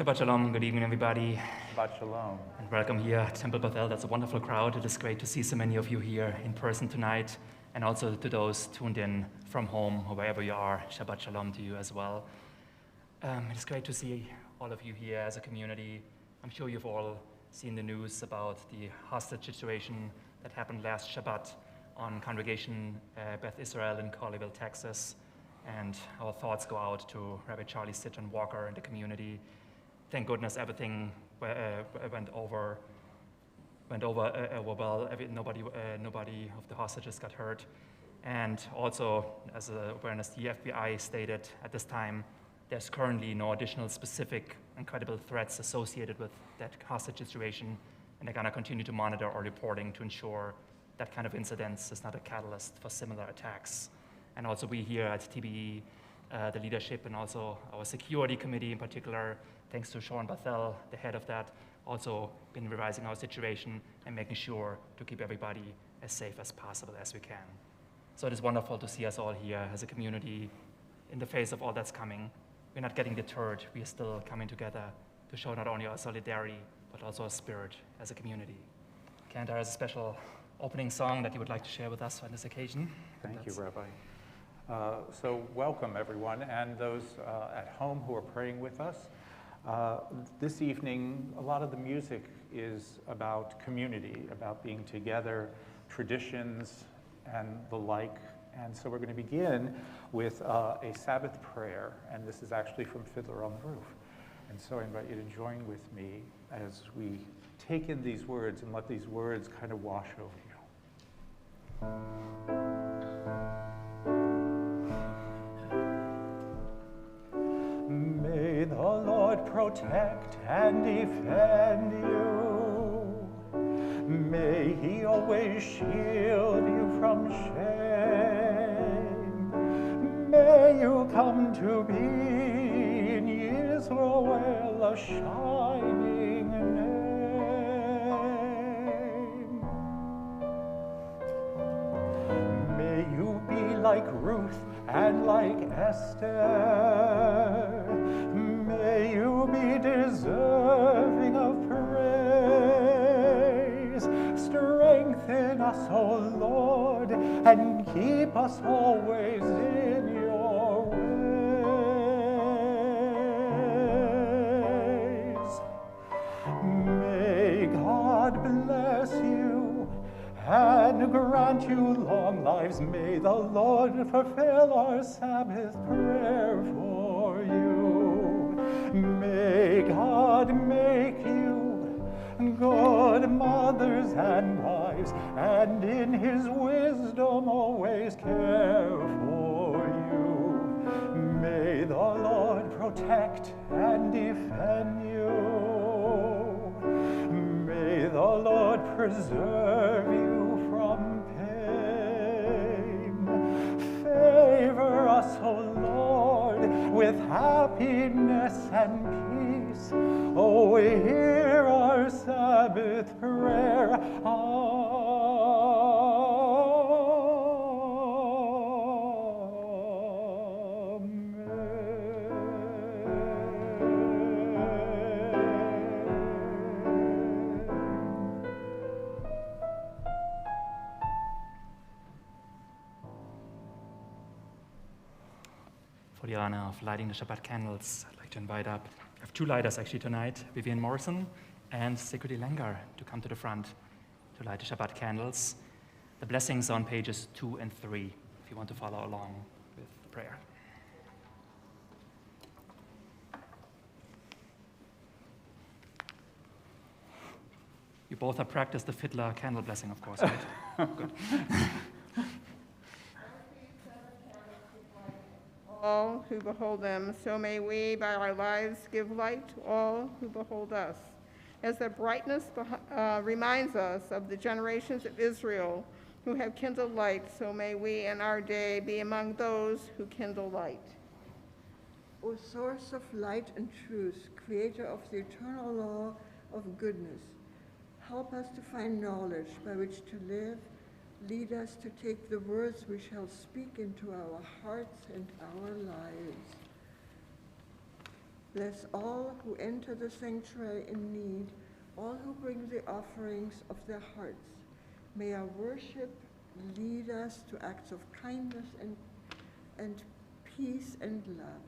Shabbat Shalom, good evening everybody. Shabbat Shalom. And welcome here at Temple Beth. That's a wonderful crowd. It is great to see so many of you here in person tonight, and also to those tuned in from home or wherever you are. Shabbat Shalom to you as well. It is great to see all of you here as a community. I'm sure you've all seen the news about the hostage situation that happened last Shabbat on Congregation Beth Israel in Colleyville, Texas. And our thoughts go out to Rabbi Charlie Citron Walker and the community. Thank goodness everything went over well. Nobody of the hostages got hurt. And also, as an awareness, the FBI stated at this time, there's currently no additional specific and credible threats associated with that hostage situation, and they're going to continue to monitor our reporting to ensure that kind of incidents is not a catalyst for similar attacks. And also we here at TBE, the leadership and also our security committee in particular, thanks to Sean Bethel, the head of that, also been revising our situation and making sure to keep everybody as safe as possible as we can. So it is wonderful to see us all here as a community in the face of all that's coming. We're not getting deterred. We are still coming together to show not only our solidarity, but also our spirit as a community. Cantor has a special opening song that you would like to share with us on this occasion. Thank you, Rabbi. So welcome, everyone, and those at home who are praying with us. This evening, a lot of the music is about community, about being together, traditions, and the like. And so we're going to begin with a Sabbath prayer, and this is actually from Fiddler on the Roof. And so I invite you to join with me as we take in these words and let these words kind of wash over you. May the Lord protect and defend you. May he always shield you from shame. May you come to be in Israel a shining name. May you be like Ruth and like Esther. May you be deserving of praise. Strengthen us, O Lord, and keep us always in your ways. May God bless you and grant you long lives. May the Lord fulfill our Sabbath prayer for you. May God make you good mothers and wives, and in his wisdom always care for you. May the Lord protect and defend you. May the Lord preserve you from pain. Favor us, O Lord, with happiness and peace. Oh, hear our Sabbath prayer. For the honor of lighting the Shabbat candles, I'd like to invite up, I have two lighters actually tonight, Vivian Morrison and Sigrid Langer, to come to the front to light the Shabbat candles. The blessings are on pages 2 and 3, if you want to follow along with the prayer. You both have practiced the fiddler candle blessing, of course, right? Good. All who behold them, so may we by our lives give light to all who behold us. As the brightness reminds us of the generations of Israel who have kindled light, so may we in our day be among those who kindle light. O source of light and truth, creator of the eternal law of goodness, help us to find knowledge by which to live. Lead us to take the words we shall speak into our hearts and our lives. Bless all who enter the sanctuary in need, all who bring the offerings of their hearts. May our worship lead us to acts of kindness and peace and love.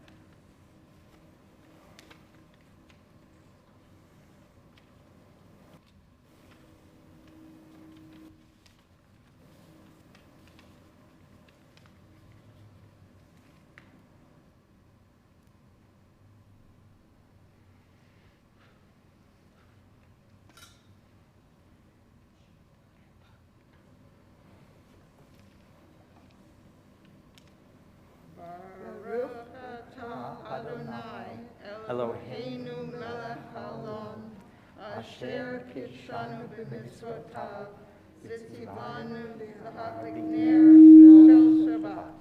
Baruch atah Adonai Eloheinu melech haolam, asher kidshanu b'mitzvotav, v'tzivanu l'hadlikner shel Shabbat.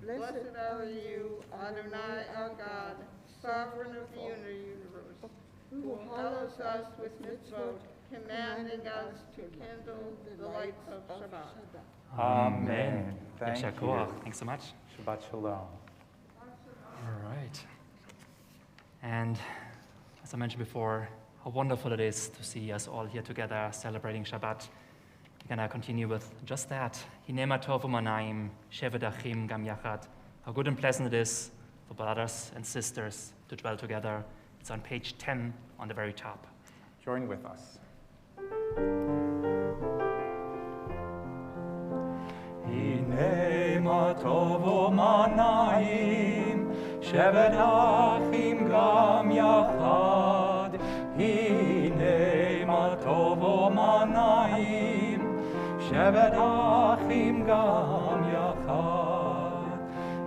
Blessed are you, Adonai our God, sovereign of the universe, who hallows us with mitzvot, commanding us to kindle the light of Shabbat. Amen. Thank Yasher you. koach. Thanks so much. Shabbat shalom. All right. And as I mentioned before, how wonderful it is to see us all here together celebrating Shabbat. We're going to continue with just that. Hinema tov u'manayim, shevet achim gam yachad. How good and pleasant it is for brothers and sisters to dwell together. It's on page 10 on the very top. Join with us. Hinema tov u'manayim, shevet achim gam yachad. Hinema tov u'manayim, shevet achim gam yachad.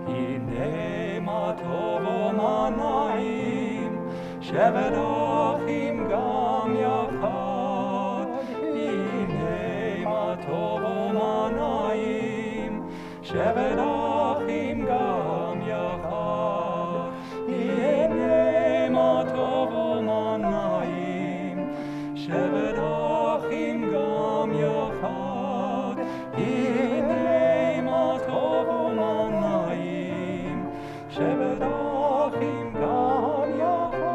Hinema tov u'manayim, shevet achim gam yachad. Hinema tov u'manayim, shevet achim gam yachad. Hinema tov u'manayim, shevet achim gam yachad. Hinema tov u'manayim, shevet achim gam yachad.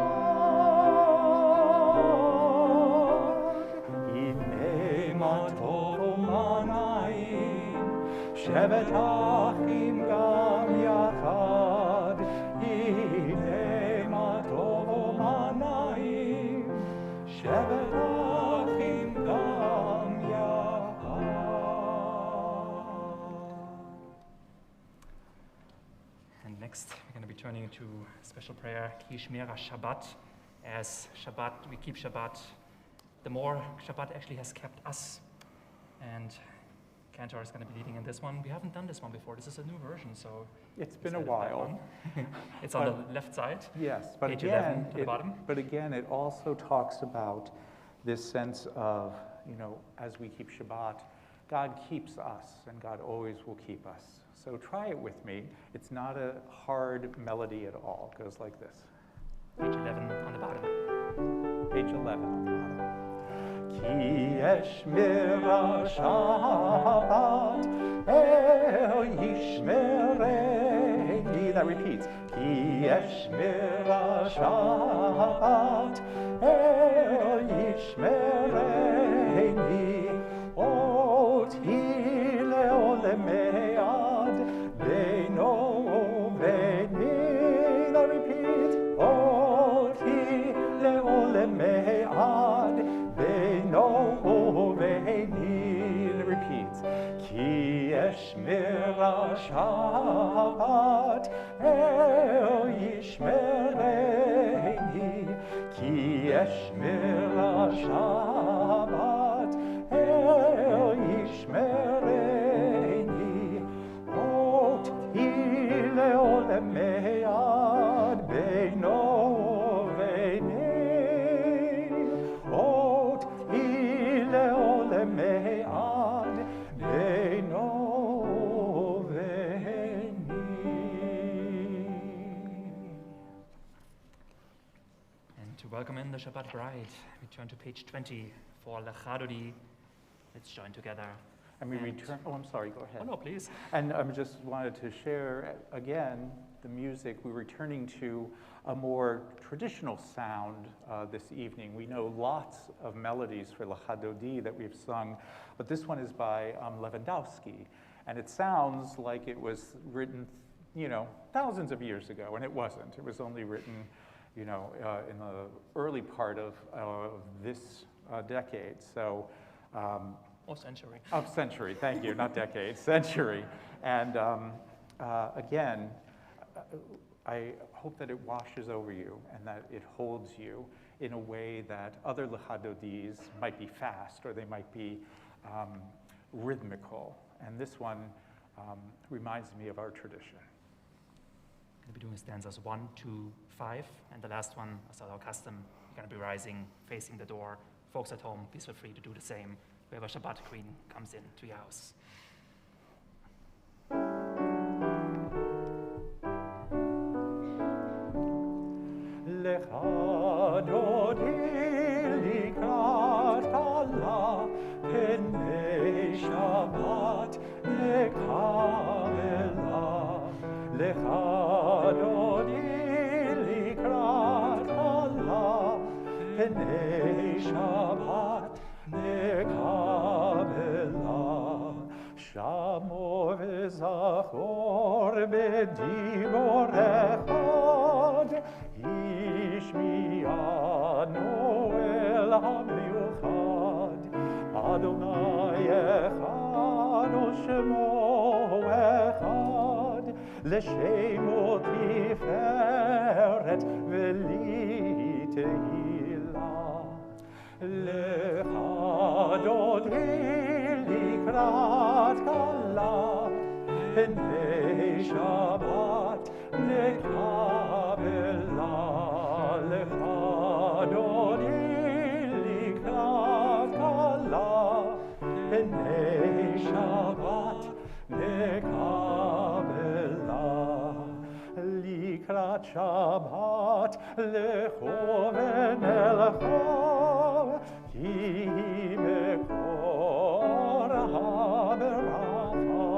Hinema tov u'manayim, shevet achim gam yachad. Hinema tov u'manayim, shevet achim gam yachad. And next, we're going to be turning to special prayer, Ki Shmera Shabbat. As Shabbat, we keep Shabbat, the more Shabbat actually has kept us. And Cantor is going to be leading in this one. We haven't done this one before. This is a new version, so It's been a excited for that while. one. It's on the left side. Yes, but Page again, 11 to the bottom. but again, it also talks about this sense of, as we keep Shabbat, God keeps us, and God always will keep us. So try it with me. It's not a hard melody at all. It goes like this. Page 11 on the bottom. Page 11 on the bottom. Ki eshmera Shabbat el yishmereni. That repeats. Ki eshmera Shabbat el yishmereni. Oti leolemead beino veni. That repeats. Oti leolemead beino veni. It repeats. Ki eshmera Shabbat el yishmereni. Ki eshmera Shabbat el yishmereni. Ot leolemead beino veni. Ot leolemead beino veni. And to welcome in the Shabbat bride, we turn to page 20 for Lechadodi. Let's join together. And we And- return, I'm sorry, go ahead. Oh, no, please. And I just wanted to share again the music, we're returning to a more traditional sound this evening. We know lots of melodies for L'Chadodi that we've sung, but this one is by Lewandowski, and it sounds like it was written, you know, thousands of years ago, and it wasn't. It was only written, you know, in the early part of this decade. So. Or century. Of century, thank you, not decade, century. And again, I hope that it washes over you and that it holds you in a way that other L'Chadodis might be fast or they might be rhythmical. And this one reminds me of our tradition. We'll be doing stanzas 1, 2, 5, and the last one, as our custom, we're going to be rising, facing the door. Folks at home, please feel free to do the same. Whoever Shabbat Queen comes in to your house. L'Chadodi likrat kala, penei Shabbat nekavela. L'Chadodi likrat kala, penei Shabbat nekavela. Shamor v'zachor b'dibor echad, Ishmi'anu el ha'miuchad. Adonai echad u'shemo echad, l'shemo tiferet v'li tehillah. L'chadodi likrat kala, penei Shabbat nekavela. L'chadodi likrat kala, penei Shabbat nekavela. Likrat Shabbat lechoven elchav, ki mekor haberacha.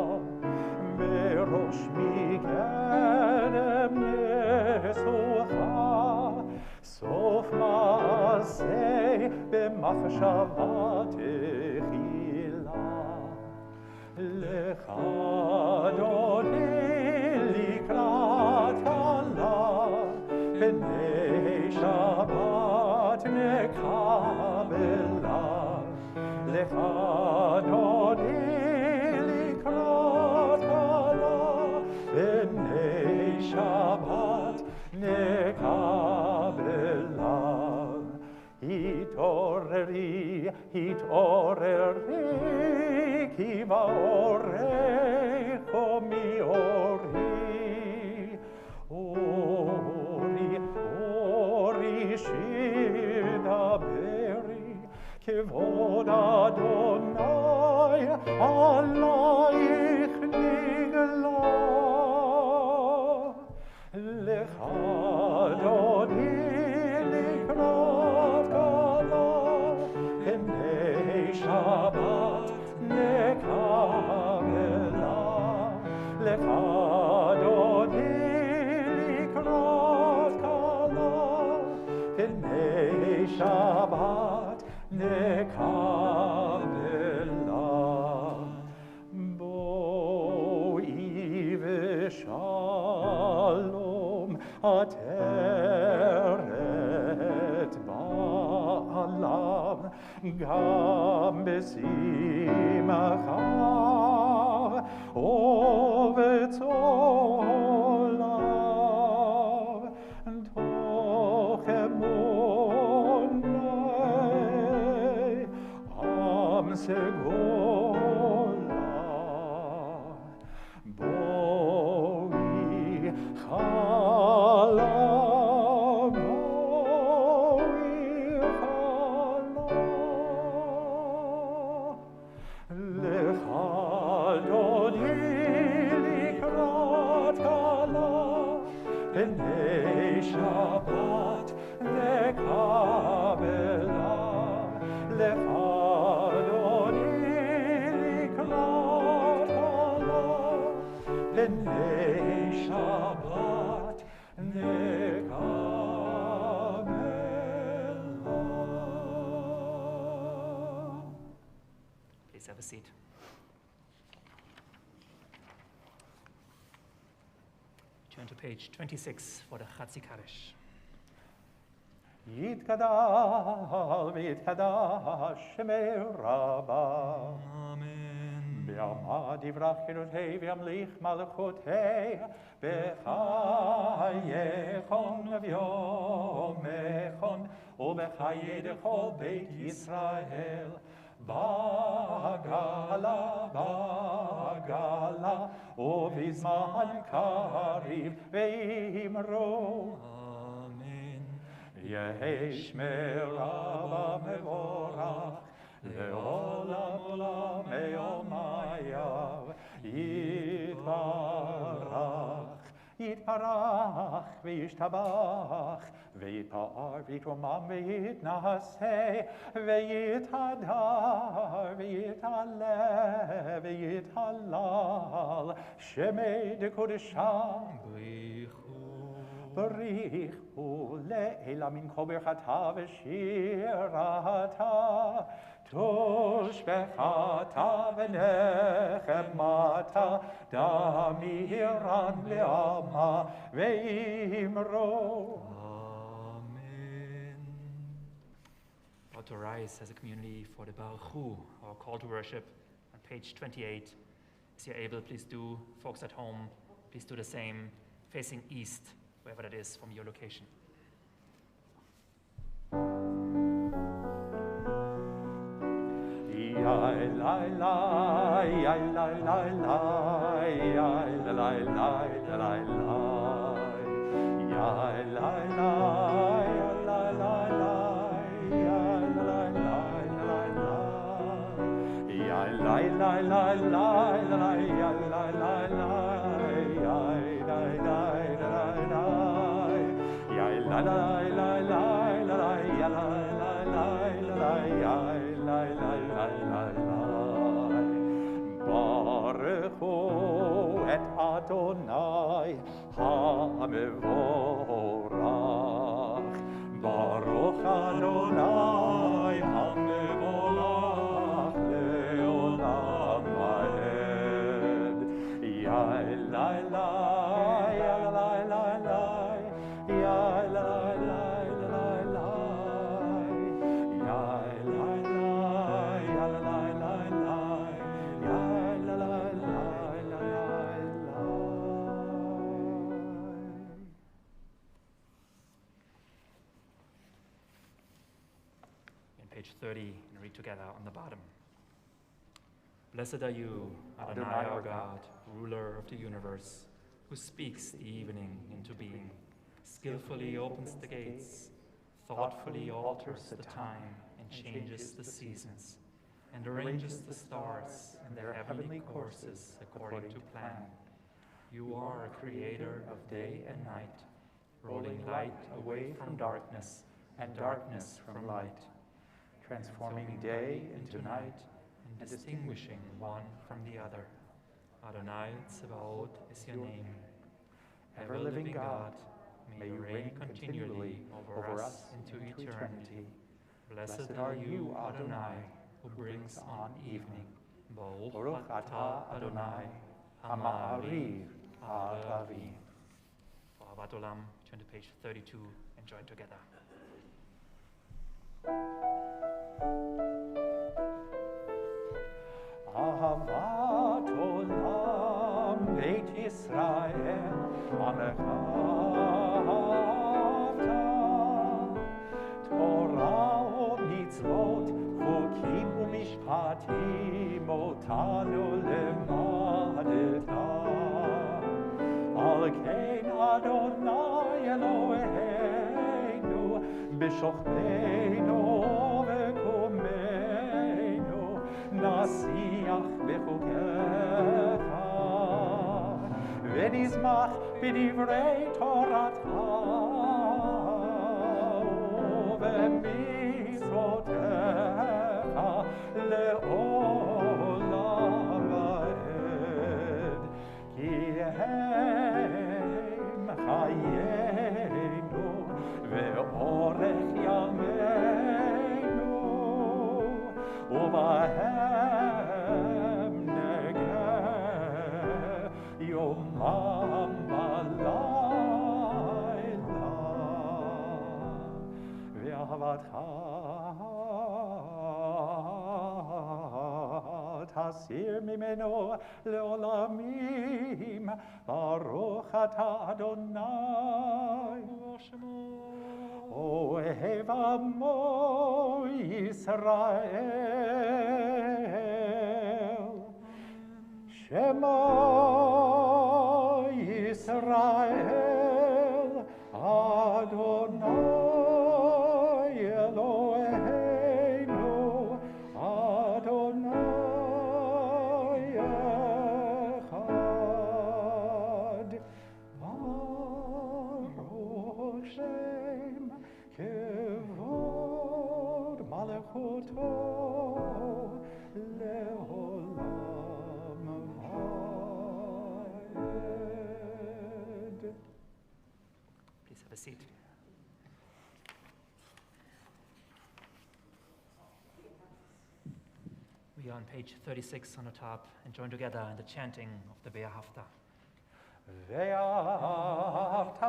Merosh mikerem nesucha, sof ma'aseh b'machshavat echila. L'chadodi likrat kala, penei Shabbat nekavela. L'chadodi likrat kala, penei Shabbat nekavela. Hitoreri, hitoreri, ki va'orecho mi'ori. Ori, ori, shir daberi, kevod Adonai alayich nigla. L'chadodi likrat kala, penei Shabbat nekavela. L'chadodi likrat kala, penei Shabbat nekavela. Bo'I v'shalom ateret ba'alav, gam b'simcha u'v'tzolav, toch emunei am segola. Bo'I chala, bo'I chala. L'chadodi likrat kala, penei Shabbat nekavela. L'chadodi likrat kala, penei Shabbat Please have a seat. Turn to page 26 for the Chatzi Kaddish. Yitgadal v'yitgadash shemei Rabbah. Amen. B'yamad yivrach chirutei v'yamlich malachutei b'chayechon v'yomechon u'b'chayedecho beit Yisrael bagala bagala u'bizman kariv v'imro. Yehi Shmei Rabbah mevorach, le'olam olam me'omayav, yitbarach, yitbarach, v'yishtabach, v'yitpa'ar, v'yitromam, v'yitnaseh, v'yithadar, v'yithaleh, v'yithalal, Shemei dekodesham, Barichu le'ela min kol berchata v'shirata, toshbechata v'nechemata, damiran le'ama ve'imro. Amen. About to rise as a community for the Baruch Hu, our call to worship, on page 28. If you're able, please do. Folks at home, please do the same, facing east, wherever that is from your location. Baruchu et Adonai hamevorach. Baruch Adonai hamevorach leolam vaed. Yai lai lai, yai lai lai lai, yai lai lai lai lai, yai lai lai, yai lai lai lai, yai lai lai lai lai. In page 30, and read together on the bottom. Blessed are you, Adonai our God, ruler of the universe, who speaks the evening into being, skillfully opens the gates, thoughtfully alters the time and changes the seasons, and arranges the stars in their heavenly courses according to plan. You are a creator of day and night, rolling light away from darkness and darkness from light, transforming day into night and distinguishing one from the other. Adonai Tzebaot is your name. Ever-living God, may you reign continually over us into eternity. Blessed are you, Adonai, who brings on evening. Baruch atah Adonai, Hama'ariv ha'aravim. For Ahavat Olam, turn to page 32 and join together. Ahavat Olam Beit Yisrael Amehavta Torah u'mitzvot Chukim u'mishpatim Otanu lemadeta Al kein Adonai Eloheinu B'shochbeinu v'kumeinu Nasiach b'chukecha V'nizmach b'divrei Toratcha U'v'mitzvotecha le'olam va'ed Ki hem chayei בלילה, ואהבתך תסיר ממנו לעולמים, ברוך אתה אדוני. אוהב עמו ישראל, שמו ישראל, אדוני אלוהינו, אדוני אחד. ברוך שם כבוד מלכותו לעולם ועד. Please have a seat. We are on page 36 on the top and join together in the chanting of the Ve'ahavta. ואהבת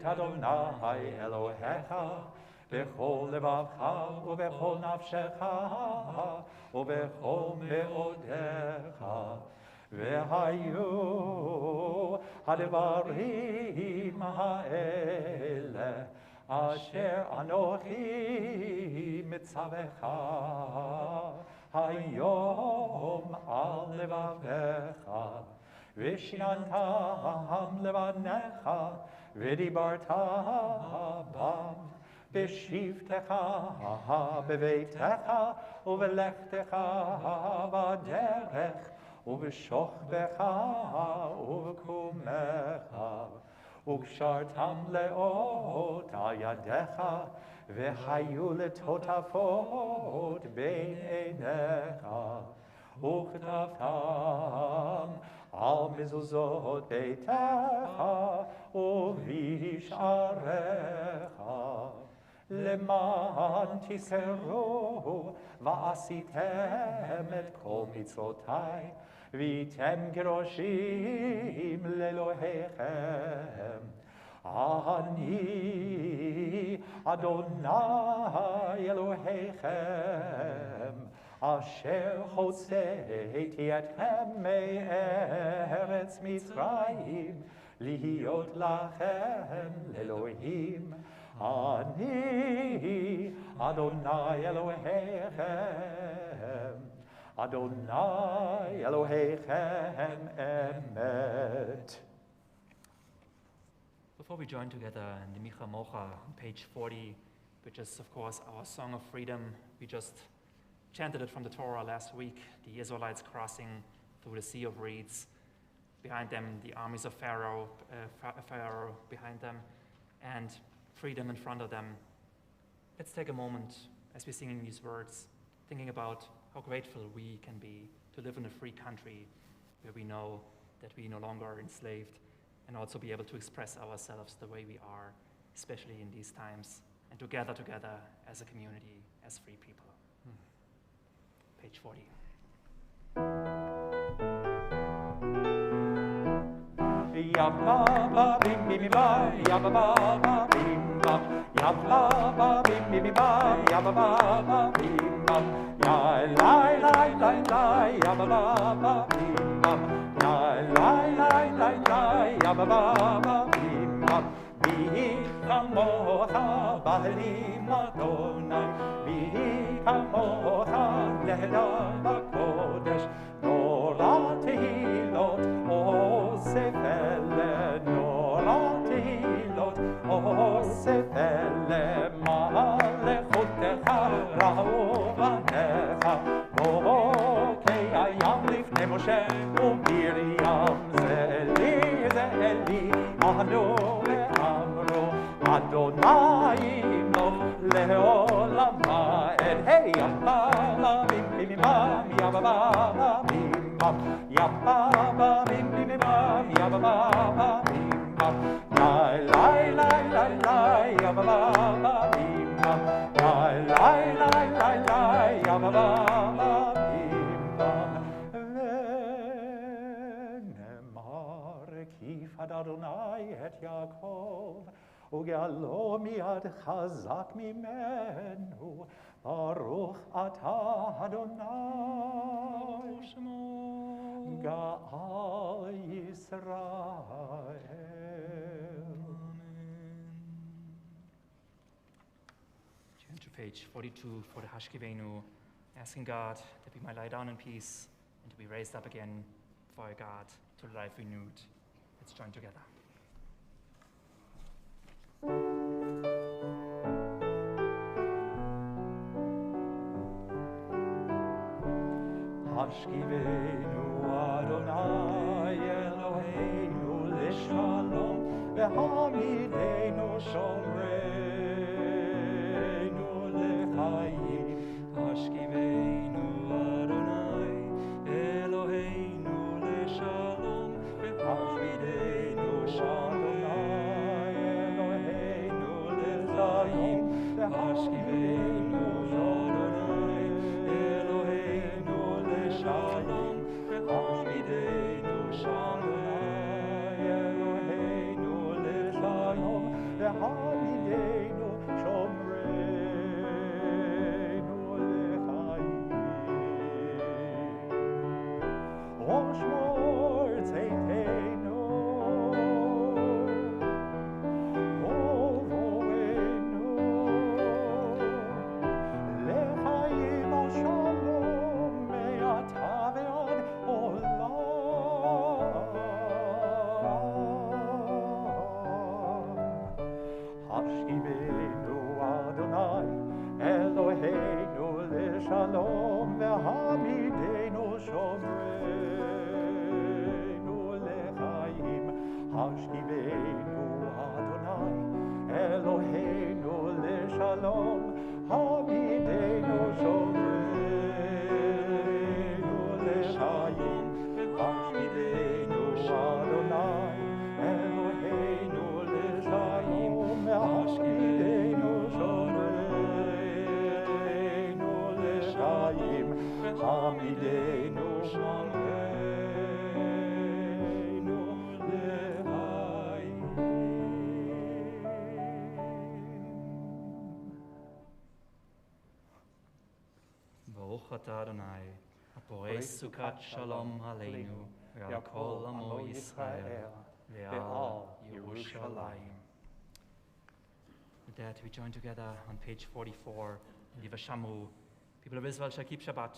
את אדוני אלוהיך בכל לבבך ובכל נפשך ובכל מאודיך. והיו הדברים האלה אשר אנוכי מצווך היום על לבביך, ושיננתם לבניך, ודיברת בם בשבתך, בביתך ובלכתך בדרך, ובשוכבך ובקומך, וקשרתם לאות על ידיך, והיו לטוטפות בין עיניך, וכתבתם על מזוזות ביתך ובשעריך, למען תיסרו ועשיתם את כל מצוותיי, והייתם קדושים לאלוהיכם. אני אדוני אלוהיכם, אשר הוצאתי אתכם מארץ מצרים, להיות לכם לאלוהים. אני אדוני אלוהיכם, אדוני אלוהיכם אמת. Before we join together in the Micha Mocha on page 40, which is of course our song of freedom, we just chanted it from the Torah last week, the Israelites crossing through the Sea of Reeds, behind them the armies of Pharaoh behind them, and freedom in front of them. Let's take a moment as we're singing these words, thinking about how grateful we can be to live in a free country where we know that we no longer are enslaved, and also be able to express ourselves the way we are, especially in these times, and to gather together as a community, as free people. Page 40. Yabba bim bim ba, yabba ba bim bam, yabba bim bim ba, yabba ba bim bam, ya lai lai lai lai, yabba ba bim bam, ya lai lai lai lai, yabba ba bim bam. Vihi kamocha b'alim Adonai, vihi kamocha le'elam b'kodesh, nora tehilot osef ele, nora tehilot osef ele, ma'alechotecha ra'u banecha, mokei hayam lifnei Moshe u'Miriam, ze'eli ze'eli anu ve'amru, Adonai imlok le'olam ha'ed. Hey, yabba bim bim bam, yabba bim bam, yabba bim bim bam, yabba bim bam, lai lai lai lai lai, yabba bim bam, lai lai lai lai lai, yabba bim bam. ad Adonai et Yaakov, וגאלו מיד חזק ממנו, ברוך אתה אדוני, גאל ישראל. Turn to page 42 for the Hashkivenu, asking God that we might lie down in peace and to be raised up again for our God to life renewed. Let's join together. Hashkivenu Adonai Eloheinu Lishalom V'hamidenu Shomreinu L'chaim. Hashkivenu Adonai Eloheinu Lishalom V'hamidenu Shomreinu Eloheinu L'chaim. Hashkivenu Adonai Eloheinu Lishalom V'hamidenu Shomreinu Eloheinu L'chaim. V'hamidenu Shomreinu L'chaim. Oshmor Tzeiteinu Ovoenu L'chaim Shalom Me'ata ve'ad olam. Hashkivenu Adonai Eloheinu L'shalom V'hamidenu Shomreinu L'chaim. Hashkivenu Adonai Eloheinu L'shalom Hamidenu Shomreinu L'chaim. Hashkivenu Adonai Eloheinu L'shalom Hamidenu Shomreinu L'chaim. Hamidenu Shomreinu L'chaim. Baruch atah Adonai, הפורש סוכת שלום עלינו, ועל כל עמו ישראל, ועל ירושלים. With that, we join together on page 44 in the Vashamru. People of Israel shall keep Shabbat,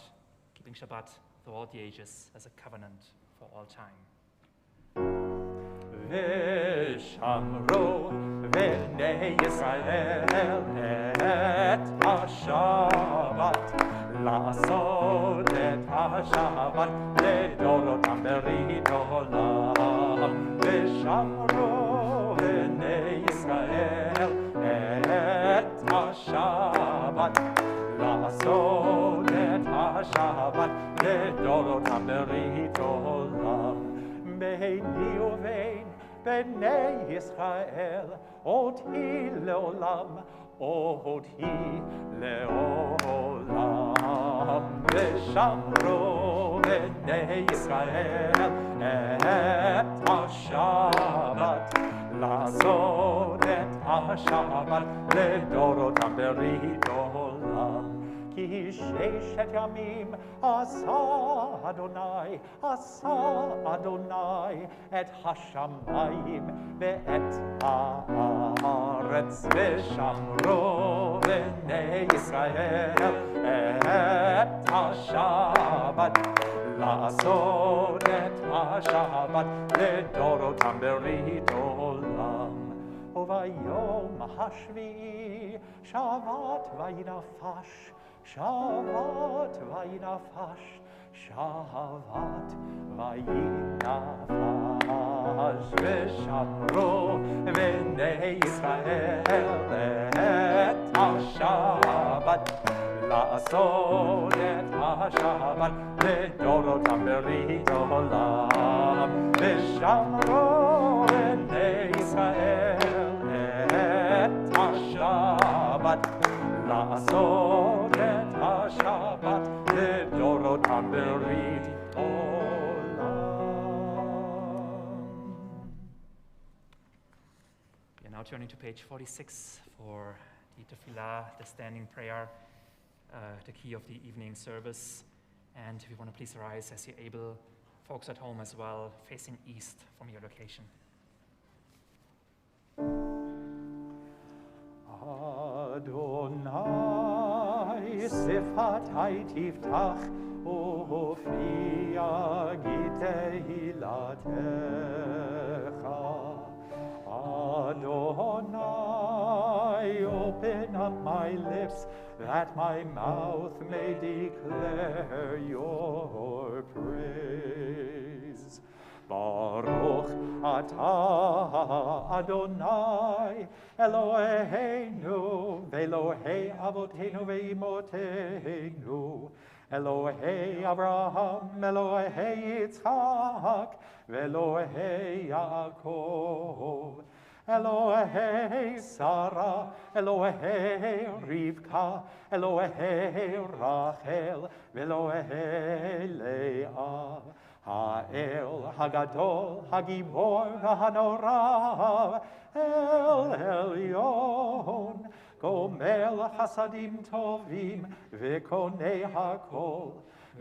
keeping Shabbat throughout the ages as a covenant for all time. ושמרו בני ישראל את השבת, לעשות את השבת לדורותם ברית עולם. ושמרו בני ישראל את השבת, לעשות את השבת לדורותם ברית עולם. ביני ובין בני ישראל אותי לעולם, אותי לעולם. ושמרו בני ישראל את השבת, לעשות את השבת לדורותם ברית עולם. כי ששת ימים עשה אדוני, עשה אדוני את השמיים ואת הארץ. ושמרו בני ישראל את השבת, לעשות את השבת לדורותם ברית עולם. וביום השביעי שבת וינפש, שבת וינפש, שבת וינפש. ושמרו בני ישראל את השבת, לעשות את השבת לדורותם ברית עולם. ושמרו בני ישראל את השבת, לעשות את השבת לדורותם ברית עולם. turning to page 46 for the tefillah, the standing prayer, the key of the evening service. And if you want to please rise as you're able, folks at home as well, facing east from your location. Adonai, Sifatai Tiftach, Ofia Gitehilatecha. Adonai, open up my lips, that my mouth may declare your praise. Baruch atah Adonai, Eloheinu, Velohei Avotenu ve'imotenu, Elohei Abraham, Elohei Yitzhak, Velohei Yaakov, Elohei Sarah, Elohei Rivka, Elohei Rachel, Velohei Leah. Ha'el, Hagadol, Hagibor, V'Hanora, El Elyon, Gomel Hasadim Tovim, V'Konei Hakol,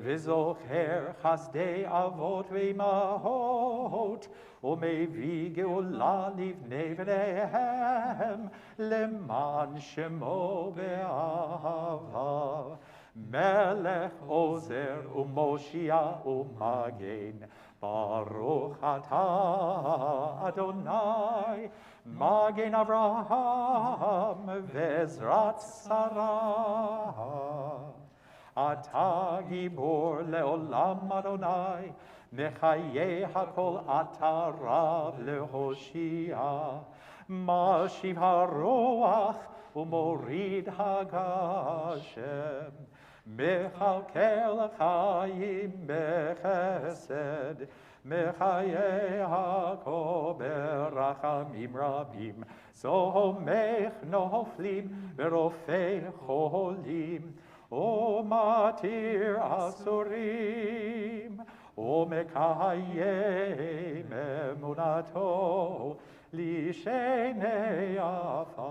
V'Zocher Chasdei Avot V'Imahot, U'Mevi Geula Livnei V'neihem, Leman Shemo Be'ahava. Melech Ozer u'Moshia u'Magen, Baruch atah Adonai, Magen Avraham ve'Ezrat Sarah. Atah Gibor le'olam Adonai, Mechayeh hakol atah Rav le'Hoshia, Mashiv haruach u'morid hagashem. Mechalkel chayim bechesed, Mechayeh hakol berachamim rabim, Somech noflim verofei cholim, O matir asurim, O mekayem emunato, Lishenei afar.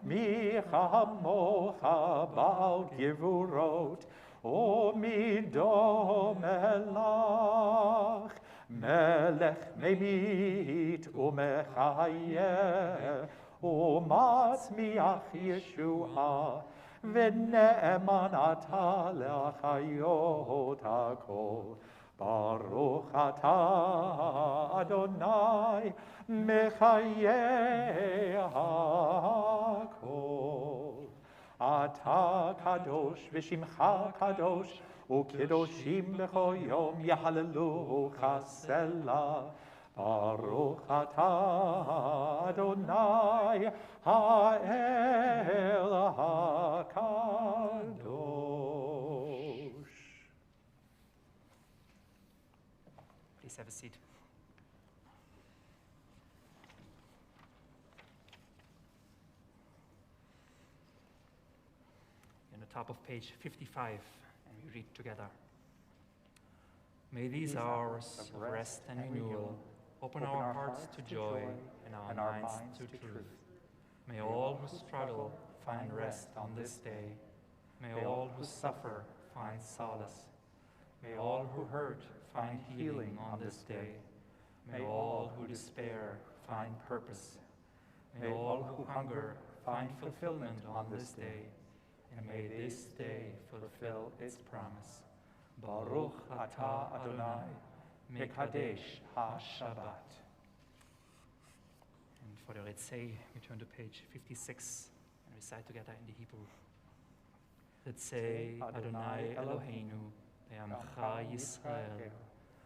Mi chamocha bal givurot, O mido melach, Melech memit umechayeh, umatzmiach Yeshua, v'ne'eman ata le'achayot hakol. Baruch atah Adonai, mechayeh hakol. Atah kadosh v'shimcha kadosh, u'kedoshim b'chol yom yahalelucha selah. Baruch atah Adonai, ha'el hakadosh. Please have a seat. In the top of page 55, and we read together. May these hours of rest and renewal open our hearts to joy and our minds to truth. May all who struggle find rest on this day. May all who suffer find solace. May all who hurt find healing on this day. May all who despair find purpose. May all who hunger find fulfillment on this day. And may this day fulfill its promise. Baruch atah Adonai, Mekadesh ha-Shabbat. And for the Ritzei, we turn to page 56 and recite together in the Hebrew. Ritzei Adonai Eloheinu, be'amcha Yisrael,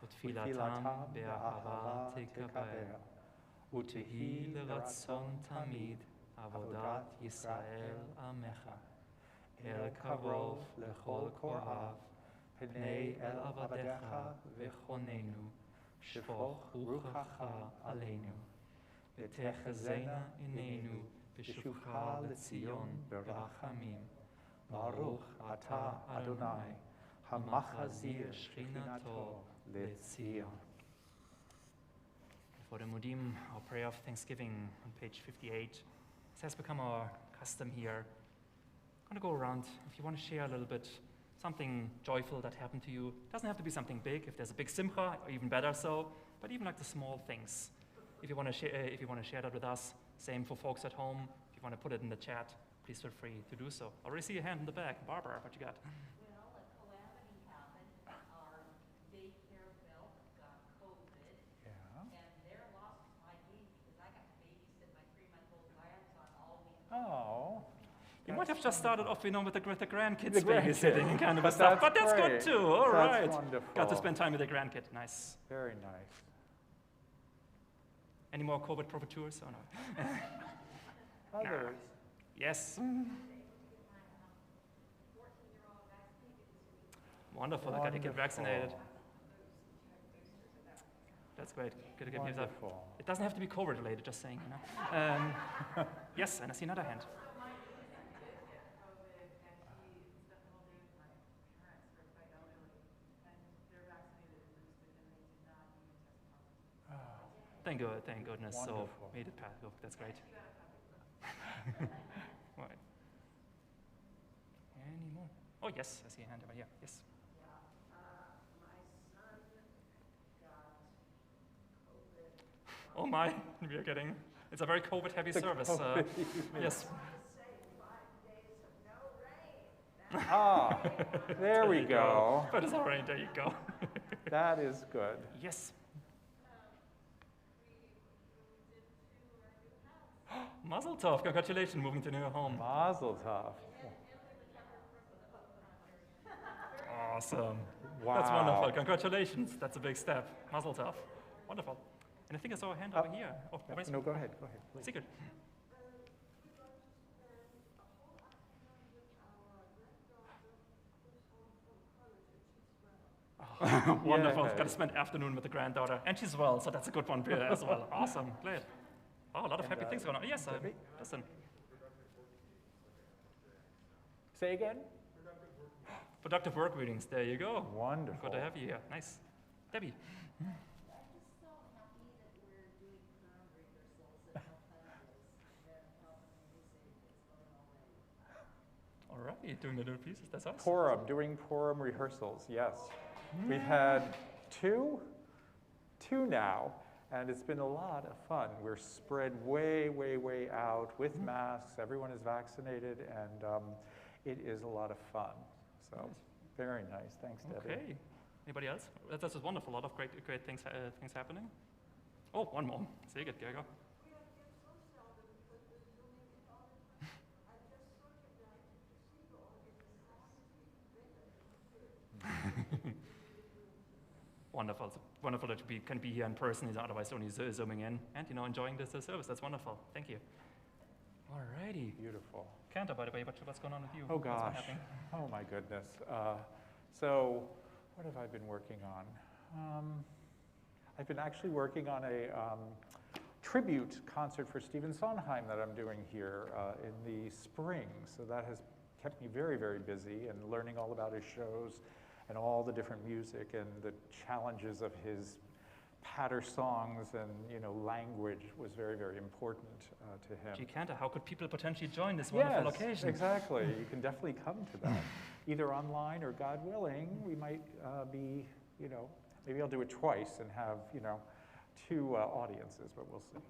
utfilatam be'ahava tekaber, utehi l'ratzon tamid, avodat Yisrael amecha, el karov lechol korav, Pnei el avadecha v'chonenu, shfoch ruchacha aleinu, v'techazena inenu, v'shuvcha lezion berachamim, Baruch atah Adonai, hamachazir shchinato lezion. For for the Mudim, our prayer of thanksgiving on page 58. This has become our custom here. I'm going to go around. If you want to share a little bit, something joyful that happened to you. It doesn't have to be something big. If there's a big simcha, or even better so, but even like the small things. If you want to share that with us, same for folks at home. If you want to put it in the chat, please feel free to do so. I already see a hand in the back. Barbara, what you got? Well, a calamity happened. Our daycare belt got COVID, Yeah. and there lost my gig because I got to babysit my 3-month-old grandson all week. Oh. You might have just started off, with the grandkids The grandkids. babysitting and kind of But stuff, that's but that's great. good too. All That's right. wonderful. Got to spend time with the grandkid. Nice. Very nice. Any more COVID provocateurs? Oh no. Others? Yes. Wonderful. Got to get vaccinated. That's great. Good to get used up. Wonderful. It doesn't have to be COVID related, just saying, Yes, and I see another hand. Thank goodness. Wonderful. So made it past. Oh, that's great. Right. Any more? Oh yes, I see a hand over here. Yes. My son got COVID. Oh my, we are getting. It's a very COVID-heavy service. Yes. Say 5 days of no rain. Ah, there we go. But it's all right. There you go. That is good. Yes. Mazel tov! Congratulations, moving to new home. Mazel tov. Awesome. Wow. That's wonderful. Congratulations. That's a big step. Mazel tov. Wonderful. And I think I saw a hand over here. Oh, where's No, go ahead, please. Sigurd. Wonderful. Yay. Got to spend afternoon with the granddaughter, and she's well, so that's a good one as well. Awesome. Great. Oh, a lot of happy things going on. Yes, listen. Say again? Productive work readings. There you go. Wonderful. Good to have you here. Nice. Debbie. I'm just so happy that we're doing prom rehearsals and how fun it is. They're helping me say it's going already. All right, doing the new pieces. That's awesome. Purim, doing Purim rehearsals, yes. We've had two now, and it's been a lot of fun. We're spread way, way, way out with masks. Everyone is vaccinated, and it is a lot of fun. So, very nice. Thanks, Debbie. Okay. Anybody else? That's just wonderful. A lot of great things happening. Oh, one more. Say it, there you go. Wonderful. It's wonderful that we can be here in person, otherwise only zooming in, and enjoying this service. That's wonderful. Thank you. All righty. Beautiful. Cantor, by the way, what's going on with you? Oh, What's been gosh. happening? Oh, my goodness. So, what have I been working on? I've been actually working on a tribute concert for Stephen Sondheim that I'm doing here in the spring. So that has kept me very, very busy and learning all about his shows and all the different music and the challenges of his patter songs and language was very, very important to him. Gee, Cantor, how could people potentially join this wonderful occasion? Exactly. You can definitely come to that, either online or, God willing, we might be, maybe I'll do it twice and have, 2 audiences, but we'll see. All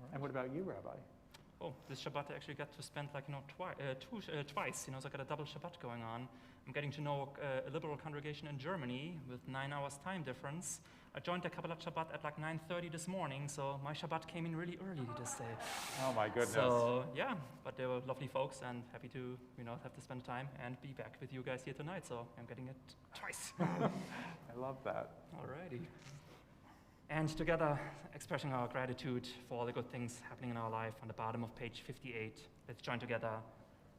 right. And what about you, Rabbi? Oh, this Shabbat I actually got to spend twice. So I got a double Shabbat going on. I'm getting to know a liberal congregation in Germany with 9 hours time difference. I joined the Kabbalat Shabbat at like 9:30 this morning, so my Shabbat came in really early this day. Oh my goodness. So yeah, but they were lovely folks and happy to have to spend time and be back with you guys here tonight. So I'm getting it twice. I love that. Alrighty. And together, expressing our gratitude for all the good things happening in our life on the bottom of page 58. Let's join together.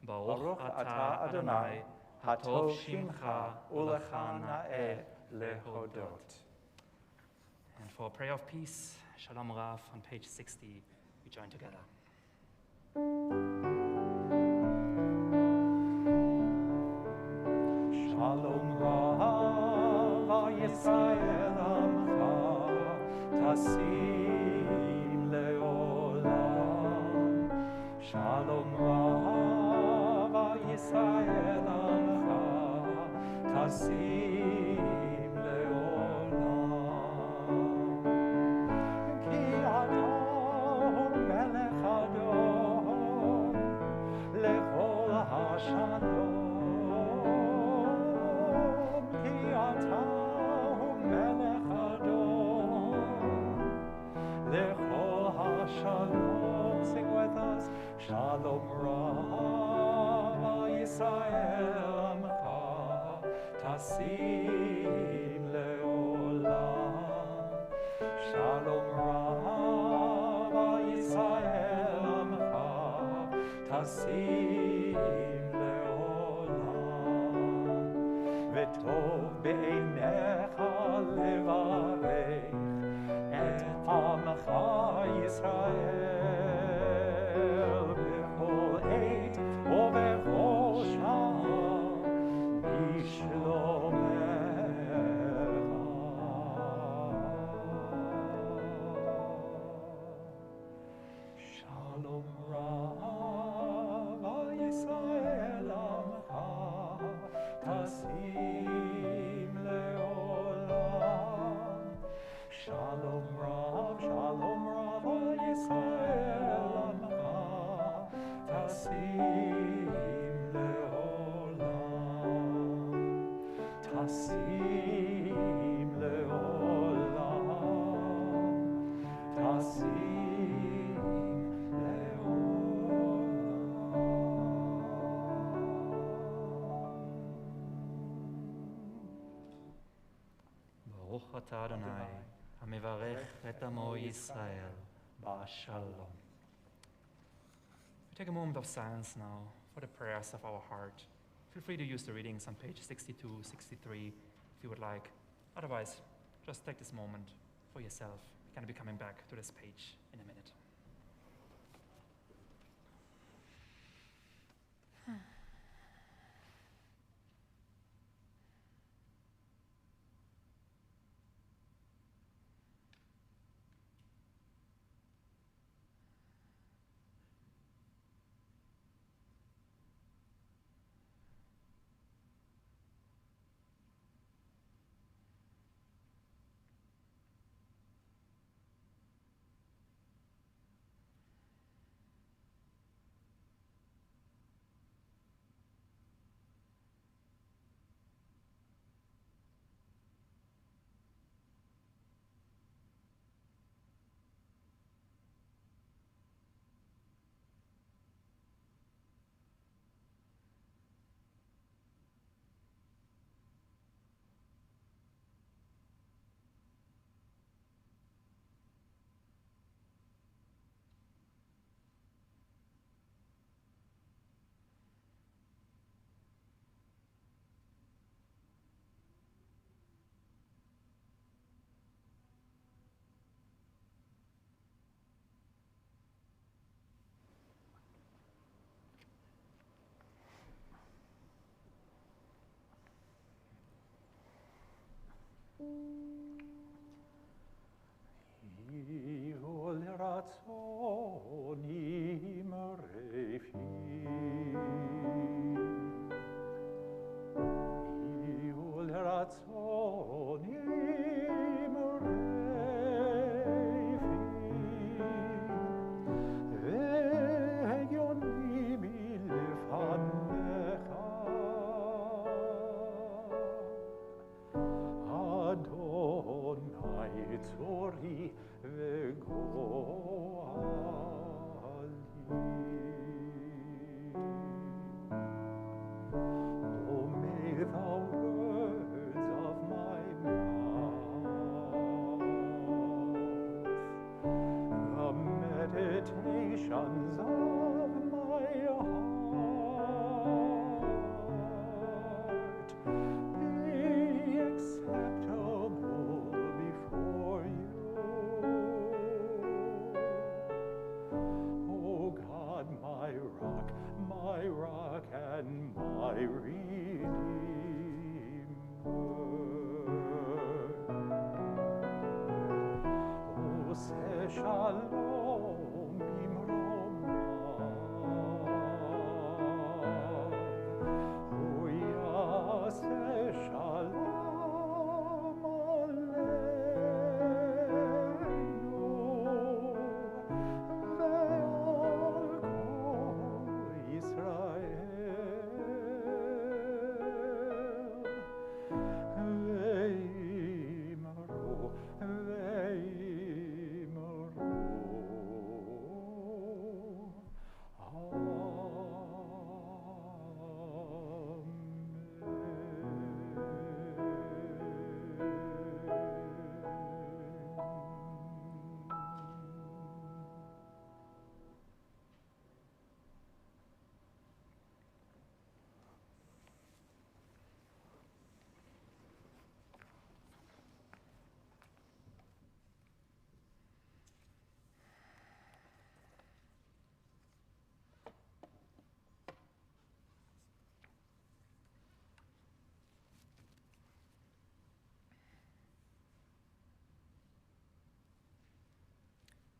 Baruch atah Adonai, hatov shimcha ulecha na'eh lehodot. And for prayer of peace, Shalom Rav on page 60, we join together. Shalom Rav Yisrael Amcha Tasih tasim leolam. Ki ata melech adon lechol hashalom. Ki ata melech adon lechol hashalom. Sing with us. Shalom Rav Yisrael Amcha tasim leolam. Shalom Rav Yisrael Amcha tasim leolam. V'tov be'einecha levarech et Amcha Yisrael b'chol עת ובכל שעה בשלומך. Shalom Rav Yisrael Amcha tasim leolam. Shalom Rav Yisrael Amcha tasim leolam. Tasim leolam. Tasim Baruch atah Adonai, hamevarech et amo Yisrael, b'shalom. We take a moment of silence now for the prayers of our heart. Feel free to use the readings on page 62, 63 if you would like. Otherwise, just take this moment for yourself. We're going to be coming back to this page in a minute. meditations of my heart be acceptable before you. O God, my rock and my Redeemer. O say shalom bimromav, O yaseh shalom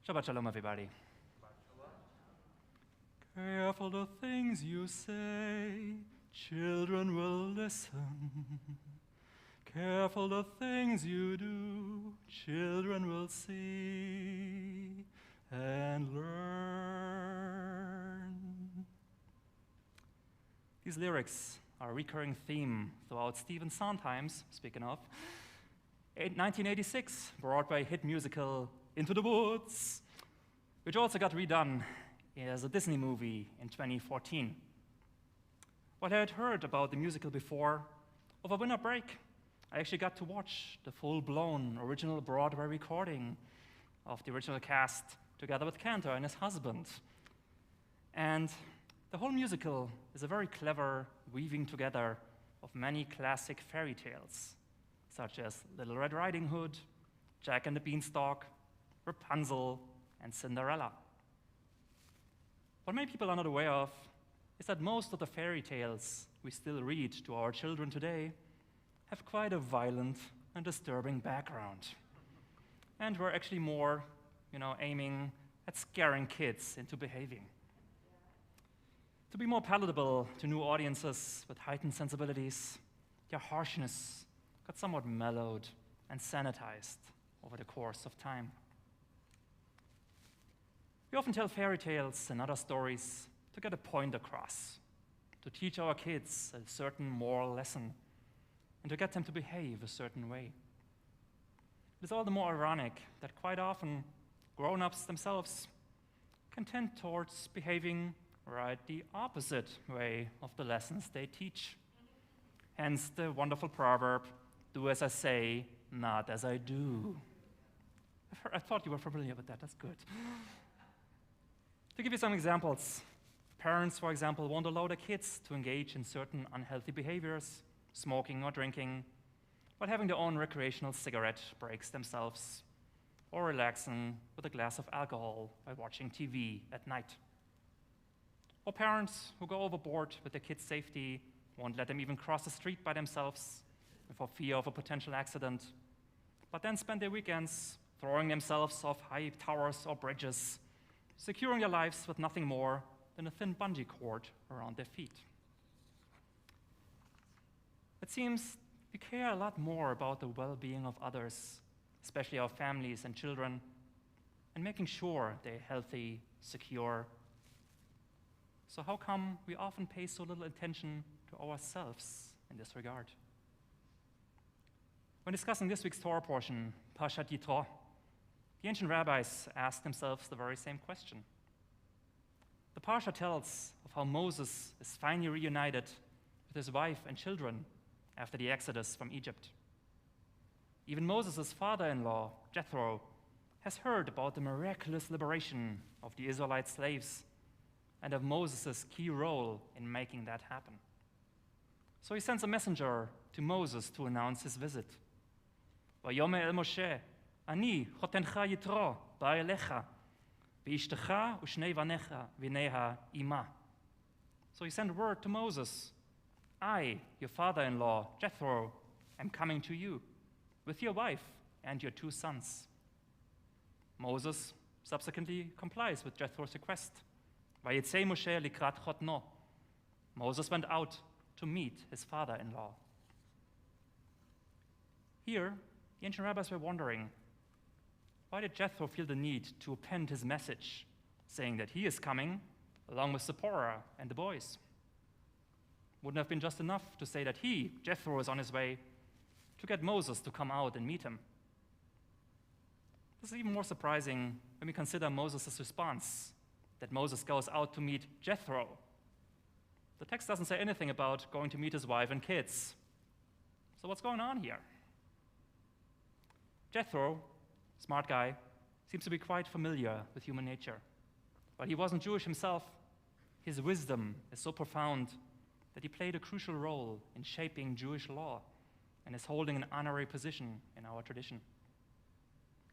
Shabbat Shalom, everybody. Careful the things you say, children will listen. Careful the things you do, children will see and learn. These lyrics are a recurring theme throughout Stephen Sondheim's, speaking of, 1986 Broadway hit musical Into the Woods, which also got redone as a Disney movie in 2014. While I had heard about the musical before, over winter break, I actually got to watch the full-blown original Broadway recording of the original cast together with Cantor and his husband. And the whole musical is a very clever weaving together of many classic fairy tales, such as Little Red Riding Hood, Jack and the Beanstalk, Rapunzel, and Cinderella. What many people are not aware of is that most of the fairy tales we still read to our children today have quite a violent and disturbing background. And we're actually more, aiming at scaring kids into behaving. To be more palatable to new audiences with heightened sensibilities, their harshness got somewhat mellowed and sanitized over the course of time. We often tell fairy tales and other stories to get a point across, to teach our kids a certain moral lesson, and to get them to behave a certain way. It is all the more ironic that quite often grown-ups themselves can tend towards behaving right the opposite way of the lessons they teach. Hence the wonderful proverb, do as I say, not as I do. I thought you were familiar with that, that's good. To give you some examples, parents, for example, won't allow their kids to engage in certain unhealthy behaviors, smoking or drinking, while having their own recreational cigarette breaks themselves, or relaxing with a glass of alcohol by watching TV at night. Or parents who go overboard with their kids' safety, won't let them even cross the street by themselves for fear of a potential accident, but then spend their weekends throwing themselves off high towers or bridges, securing their lives with nothing more than a thin bungee cord around their feet. It seems we care a lot more about the well-being of others, especially our families and children, and making sure they're healthy, secure. So how come we often pay so little attention to ourselves in this regard? When discussing this week's Torah portion, Parshat Yitro, the ancient rabbis asked themselves the very same question. The Parsha tells of how Moses is finally reunited with his wife and children after the exodus from Egypt. Even Moses' father-in-law, Jethro, has heard about the miraculous liberation of the Israelite slaves and of Moses' key role in making that happen. So he sends a messenger to Moses to announce his visit. ויאמר אל משה, אני חותנך יתרו, בא אליך, ואשתך ושני בניה עמה. So he sent word to Moses, I, your father-in-law, Jethro, am coming to you, with your wife and your 2 sons. Moses subsequently complies with Jethro's request. ויצא משה לקראת חותנו. Moses went out to meet his father-in-law. Here, the ancient rabbis were wondering, why did Jethro feel the need to append his message, saying that he is coming, along with Zipporah and the boys? Wouldn't have been just enough to say that he, Jethro, is on his way to get Moses to come out and meet him. This is even more surprising when we consider Moses' response, that Moses goes out to meet Jethro. The text doesn't say anything about going to meet his wife and kids. So what's going on here? Jethro, smart guy, seems to be quite familiar with human nature. While he wasn't Jewish himself, his wisdom is so profound that he played a crucial role in shaping Jewish law and is holding an honorary position in our tradition.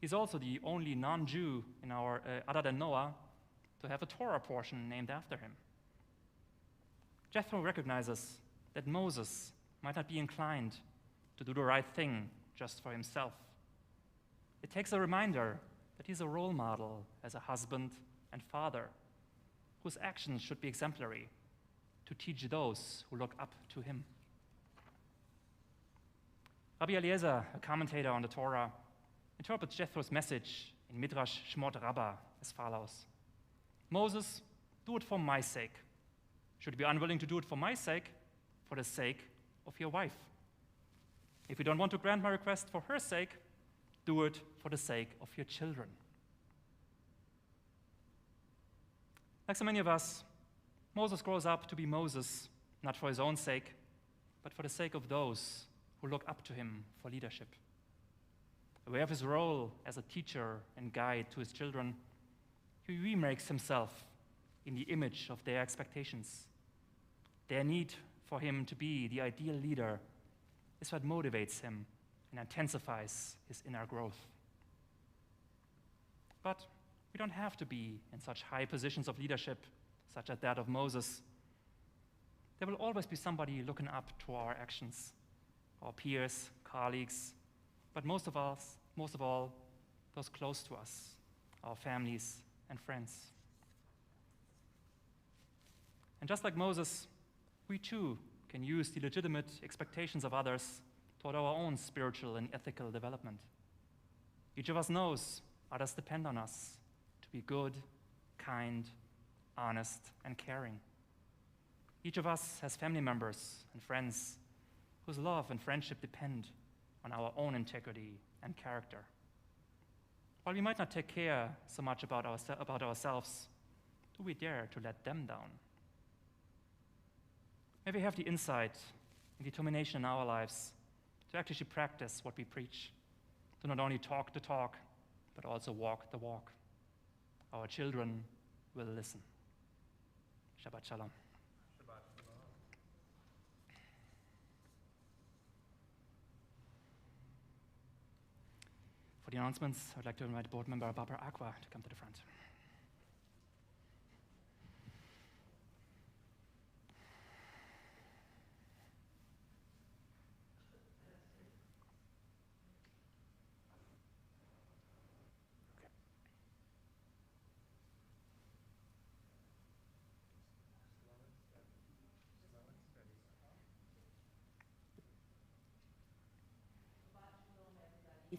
He's also the only non-Jew in our, other than Noah, to have a Torah portion named after him. Jethro recognizes that Moses might not be inclined to do the right thing just for himself. It takes a reminder but he's a role model as a husband and father, whose actions should be exemplary to teach those who look up to him. Rabbi Eliezer, a commentator on the Torah, interprets Jethro's message in Midrash Shmot Rabbah as follows: Moses, do it for my sake. Should you be unwilling to do it for my sake, for the sake of your wife. If you don't want to grant my request for her sake, do it for the sake of your children. Like so many of us, Moses grows up to be Moses, not for his own sake, but for the sake of those who look up to him for leadership. Aware of his role as a teacher and guide to his children, he remakes himself in the image of their expectations. Their need for him to be the ideal leader is what motivates him and intensifies his inner growth. But we don't have to be in such high positions of leadership, such as that of Moses. There will always be somebody looking up to our actions, our peers, colleagues, but most of all, those close to us, our families and friends. And just like Moses, we too can use the legitimate expectations of others toward our own spiritual and ethical development. Each of us knows others depend on us to be good, kind, honest, and caring. Each of us has family members and friends whose love and friendship depend on our own integrity and character. While we might not take care so much about ourselves, do we dare to let them down? May we have the insight and determination in our lives to actually practice what we preach, to not only talk the talk, but also walk the walk. Our children will listen. Shabbat Shalom. For the announcements, I'd like to invite board member Barbara Aqua to come to the front.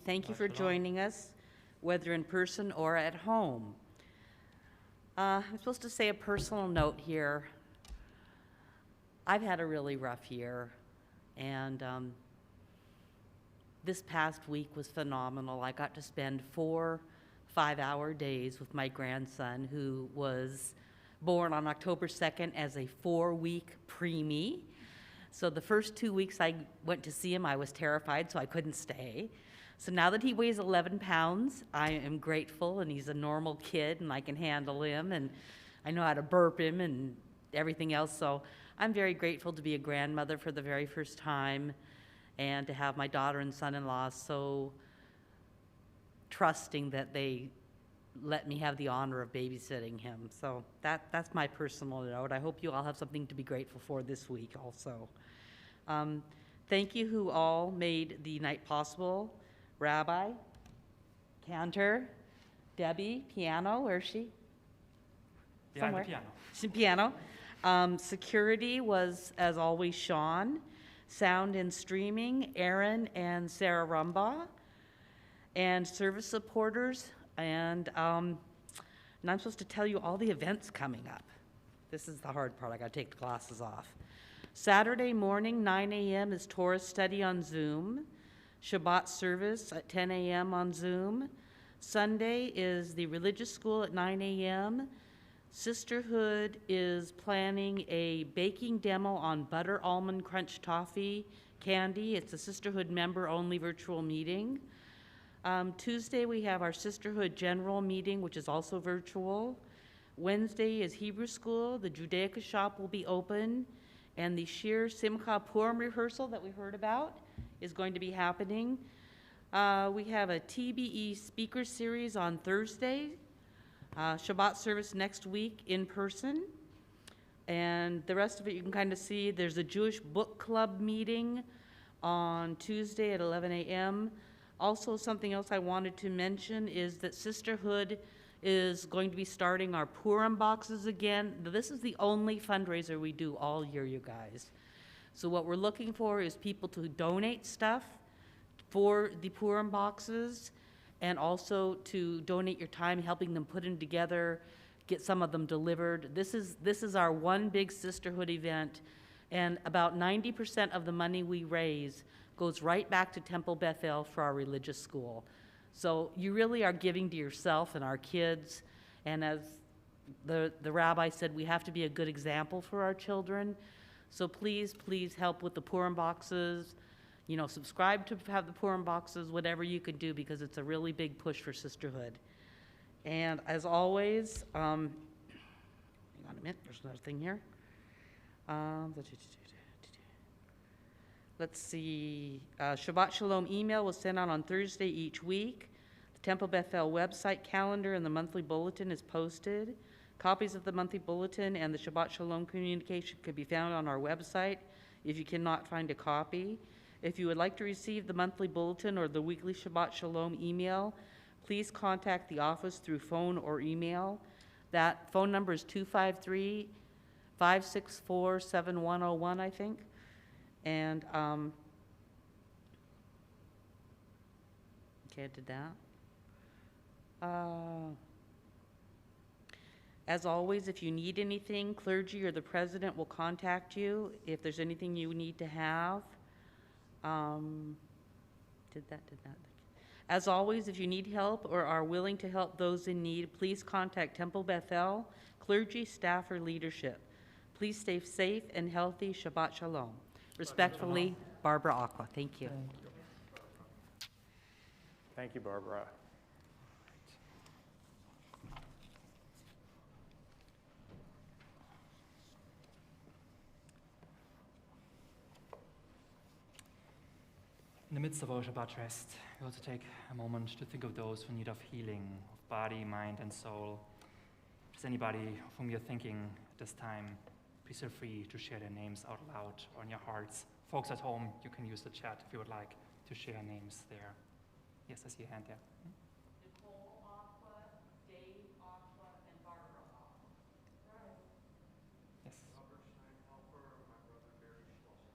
Thank you for joining us, whether in person or at home. I'm supposed to say a personal note here. I've had a really rough year, and this past week was phenomenal. I got to spend 4 5-hour days with my grandson, who was born on October 2nd as a 4-week preemie. So the first 2 weeks I went to see him, I was terrified, so I couldn't stay. So now that he weighs 11 pounds, I am grateful, and he's a normal kid, and I can handle him, and I know how to burp him and everything else. So I'm very grateful to be a grandmother for the very first time, and to have my daughter and son-in-law so trusting that they let me have the honor of babysitting him. So that's my personal note. I hope you all have something to be grateful for this week also. Thank you who all made the night possible. Rabbi, Cantor, Debbie, piano, where is she? Behind the Somewhere. piano. She's piano. Security was, as always, Sean. Sound and streaming, Aaron and Sarah Rumbaugh. And service supporters, and I'm supposed to tell you all the events coming up. This is the hard part. I got to take the glasses off. Saturday morning, 9 a.m. is Torah study on Zoom. Shabbat service at 10 a.m. on Zoom. Sunday is the religious school at 9 a.m. Sisterhood is planning a baking demo on butter almond crunch toffee candy. It's a Sisterhood member-only virtual meeting. Tuesday, we have our Sisterhood general meeting, which is also virtual. Wednesday is Hebrew school. The Judaica shop will be open. And the Shir Simcha Purim rehearsal that we heard about is going to be happening. We have a TBE speaker series on Thursday. Shabbat service next week in person. And the rest of it you can kind of see. There's a Jewish book club meeting on Tuesday at 11 a.m. Also, something else I wanted to mention is that Sisterhood is going to be starting our Purim boxes again. This is the only fundraiser we do all year, you guys. So what we're looking for is people to donate stuff for the Purim boxes, and also to donate your time helping them put them together, get some of them delivered. This is our one big Sisterhood event, and about 90% of the money we raise goes right back to Temple Beth for our religious school. So you really are giving to yourself and our kids, and as the rabbi said, we have to be a good example for our children. So please, please help with the Purim boxes. You know, subscribe to have the Purim boxes, whatever you can do, because it's a really big push for Sisterhood. And as always, hang on a minute, there's another thing here. Let's see, Shabbat Shalom email was sent out on Thursday each week. The Temple Bethel website calendar and the monthly bulletin is posted. Copies of the monthly bulletin and the Shabbat Shalom communication can be found on our website if you cannot find a copy. If you would like to receive the monthly bulletin or the weekly Shabbat Shalom email, please contact the office through phone or email. That phone number is 253-564-7101, I think. And, okay, I did that. As always, if you need anything, clergy or the president will contact you if there's anything you need to have. Did that. As always, if you need help or are willing to help those in need, please contact Temple Bethel, clergy, staff, or leadership. Please stay safe and healthy. Shabbat Shalom. Respectfully, Barbara Aqua. Thank you. Thank you, Barbara. In the midst of our Shabbat rest, we also take a moment to think of those who need of healing, of body, mind, and soul. If there's anybody of whom you're thinking at this time, please feel free to share their names out loud or in your hearts. Folks at home, you can use the chat if you would like to share names there. Yes, I see a hand there. Nicole Aqua, Dave Aqua, and Barbara Aqua. Yes. Robert Steinhelper, my brother Barry Schlosser.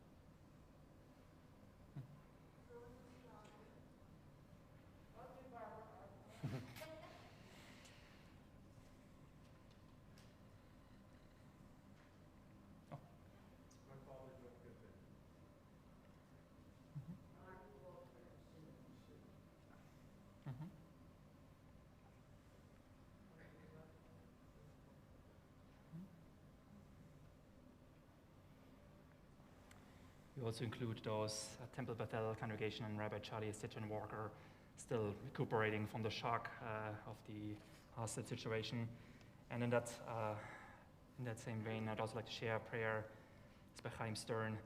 My father doing good things. We also include those at Temple Bethel congregation and Rabbi Charlie Stitchen Walker, still recuperating from the shock of the hostage situation. And in that same vein, I'd also like to share a prayer. It's by Chaim Stern.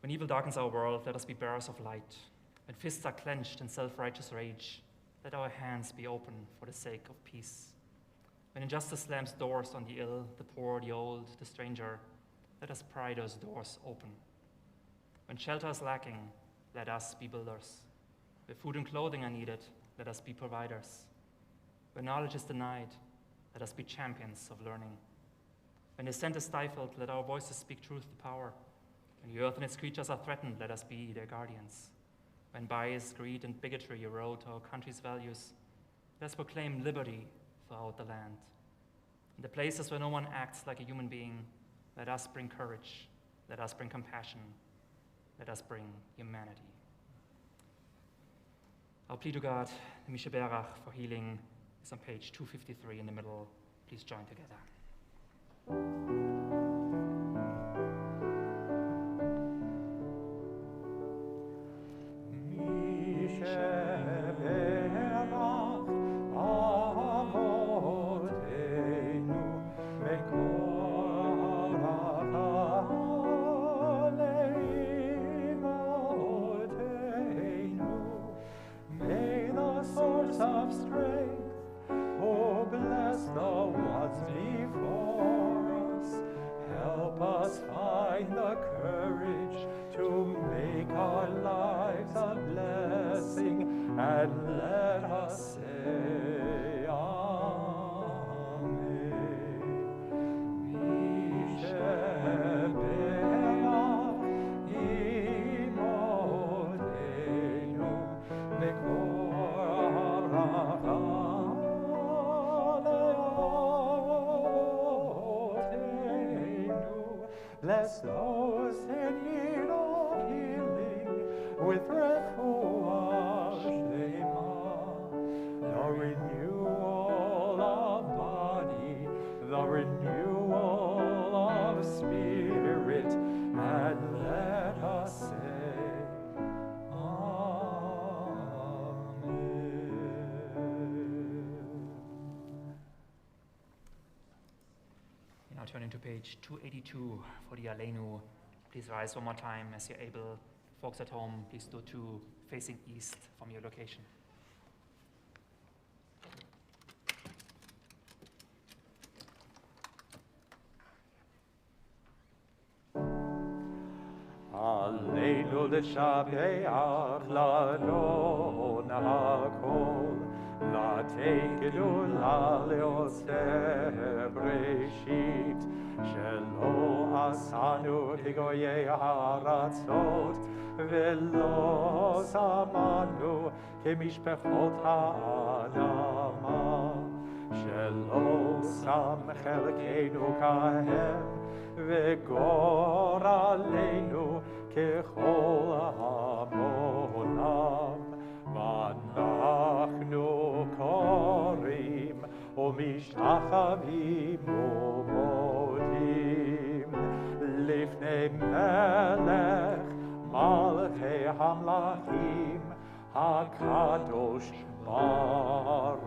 When evil darkens our world, let us be bearers of light. When fists are clenched in self-righteous rage, let our hands be open for the sake of peace. When injustice slams doors on the ill, the poor, the old, the stranger, let us pry those doors open. When shelter is lacking, let us be builders. Where food and clothing are needed, let us be providers. Where knowledge is denied, let us be champions of learning. When dissent is stifled, let our voices speak truth to power. When the earth and its creatures are threatened, let us be their guardians. When bias, greed, and bigotry erode our country's values, let us proclaim liberty throughout the land. In the places where no one acts like a human being, let us bring courage, let us bring compassion, let us bring humanity. Our plea to God, the Misha Berach, for healing is on page 253 in the middle. Please join together. Of strength, oh bless the ones before us. Help us find the courage to make our lives a blessing and let us say Amen. Mishebera imotenu mekor habracha leotenu. Bless those in need of healing with refuah shlema, the renewal of body, the renewal of spirit, and let us say Amen. Now turning to page 282 for the Aleinu. Please rise one more time as you're able. Folks at home, please do too, facing east from your location. Aleinu l'shabeach l'adon hakol, l'tekedu l'aleoseh breshit, shelo asanu kigoyei haratzot, velo samanu kemishpechot ha'adama, shelo sam chelkeinu kahem, וגור עלינו ככל המונם, ואנחנו קוראים ומשתחווים ומודים לפני מלך מלכי המלכים הקדוש ברוך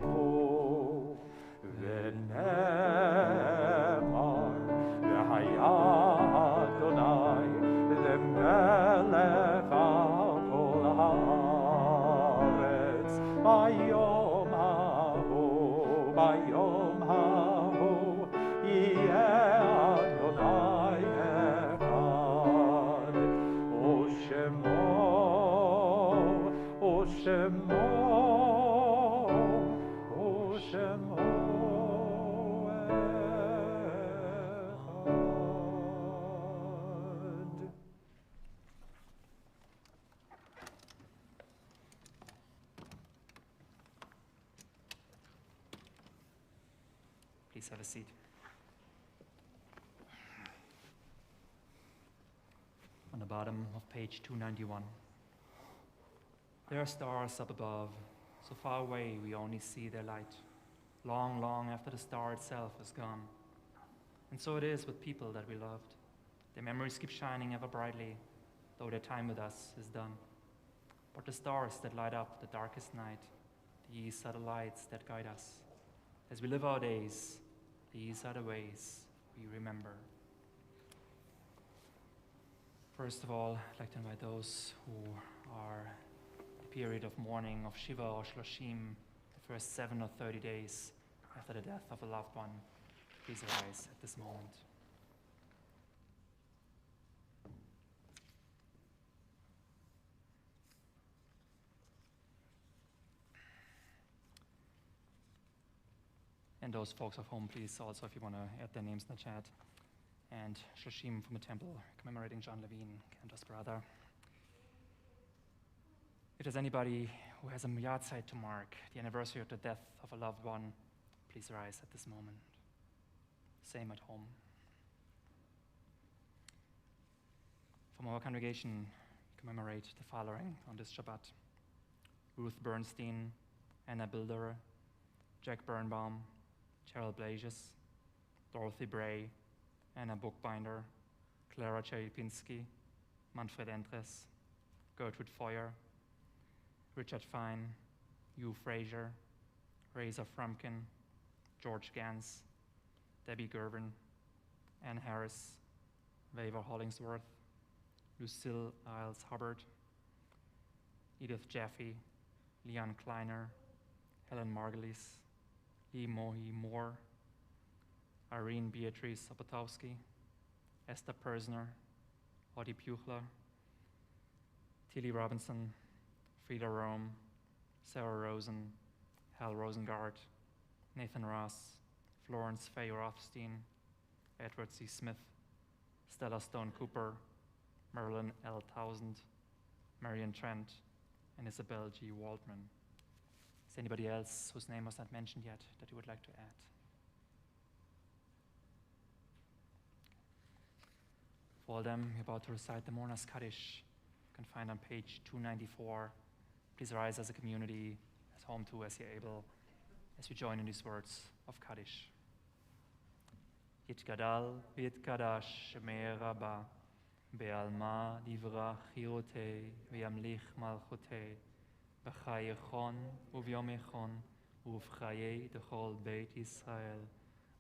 הוא. ונאמר והיה אדוני למלך על כל הארץ ביום ההוא יהיה אדוני אחד ושמו Please have a seat. On the bottom of page 291. There are stars up above, so far away we only see their light, long, long after the star itself is gone. And so it is with people that we loved. Their memories keep shining ever brightly, though their time with us is done. But the stars that light up the darkest night, these are the lights that guide us. As we live our days, these are the ways we remember. First of all, I'd like to invite those who are in the period of mourning of Shiva or Shloshim, the first 7 or 30 days after the death of a loved one. Please rise at this moment. And those folks of home, please also, if you want to add their names in the chat. And Shloshim from the temple, commemorating John Levine, Kendra's brother. If there's anybody who has a yahrzeit to mark, the anniversary of the death of a loved one, please rise at this moment. Same at home. From our congregation, commemorate the following on this Shabbat: Ruth Bernstein, Anna Bilderer, Jack Birnbaum, Cheryl Blages, Dorothy Bray, Anna Bookbinder, Clara Cheripinski, Manfred Entres, Gertrude Feuer, Richard Fine, Hugh Fraser, Reza Frumkin, George Gans, Debbie Gervin, Ann Harris, Waver Hollingsworth, Lucille Isles Hubbard, Edith Jaffe, Leon Kleiner, Helen Margulies, Lee Mohi Moore, Irene Beatrice Opatowski, Esther Persner, Audie Buchler, Tilly Robinson, Frieda Rome, Sarah Rosen, Hal Rosengard, Nathan Ross, Florence Faye Rothstein, Edward C. Smith, Stella Stone Cooper, Marilyn L. Townsend, Marion Trent, and Isabel G. Waldman. Is there anybody else whose name was not mentioned yet that you would like to add? For all them, we're about to recite the Mourner's Kaddish. You can find on page 294. Please rise as a community, as home to as you're able, as we join in these words of Kaddish. Yitgadal v'yitkadash shemei Rabbah, be'alma livrach hirotei v'yamlich malchotei, b'chayechon u'v'yomechon u'v'chayei dechol beit Yisrael,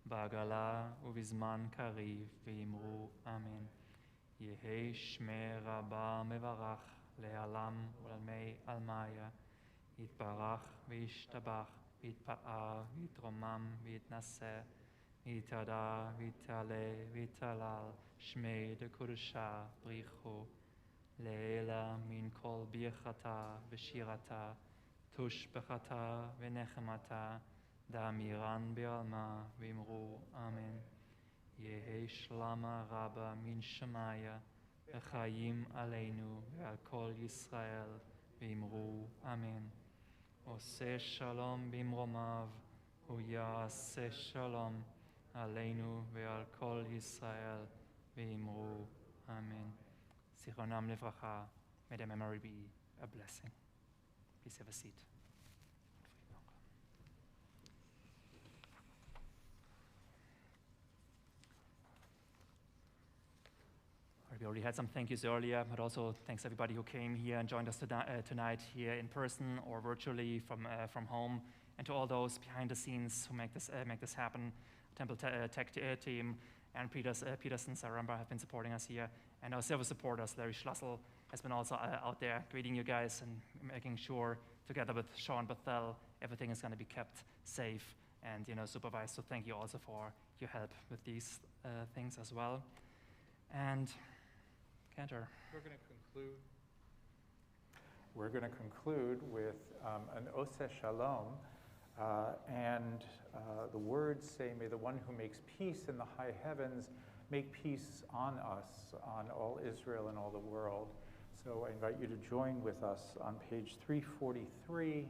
ba'agala u'v'zman kariv v'yimru amen. Yehei shmei Rabbah mevarach le'alam u'lalmei almaya, yitbarach v'yishtabach v'yitpa'ar v'yitromam v'yitnaseh, Vitada, Vitale, Vitalal, Shmei de Kudusha, Bricho, Leela min kol birchata, Veshirata, Tush bechata, Venechemata, Damiran be'alma, Vimru, Amen. Yehi shlama rabba min Shemaya, Vechayim aleinu, Ve'al kol Yisrael, Vimru, Amen. Oseh shalom bimromav, Uyaseh shalom, Aleinu ve'al kol Yisrael ve'imru. Amen. Zichronam livracha. May their memory be a blessing. Please have a seat. We already had some thank yous earlier, but also thanks everybody who came here and joined us tonight here in person or virtually from home, and to all those behind the scenes who make this happen. Temple Tech team and Peterson, Saramba have been supporting us here, and our service supporters, Larry Schlossel, has been also out there greeting you guys and making sure, together with Sean Bethel, everything is going to be kept safe and supervised. So thank you also for your help with these things as well. And Cantor. We're going to conclude with an Oseh Shalom. And the words say, may the one who makes peace in the high heavens make peace on us, on all Israel and all the world. So I invite you to join with us on page 343.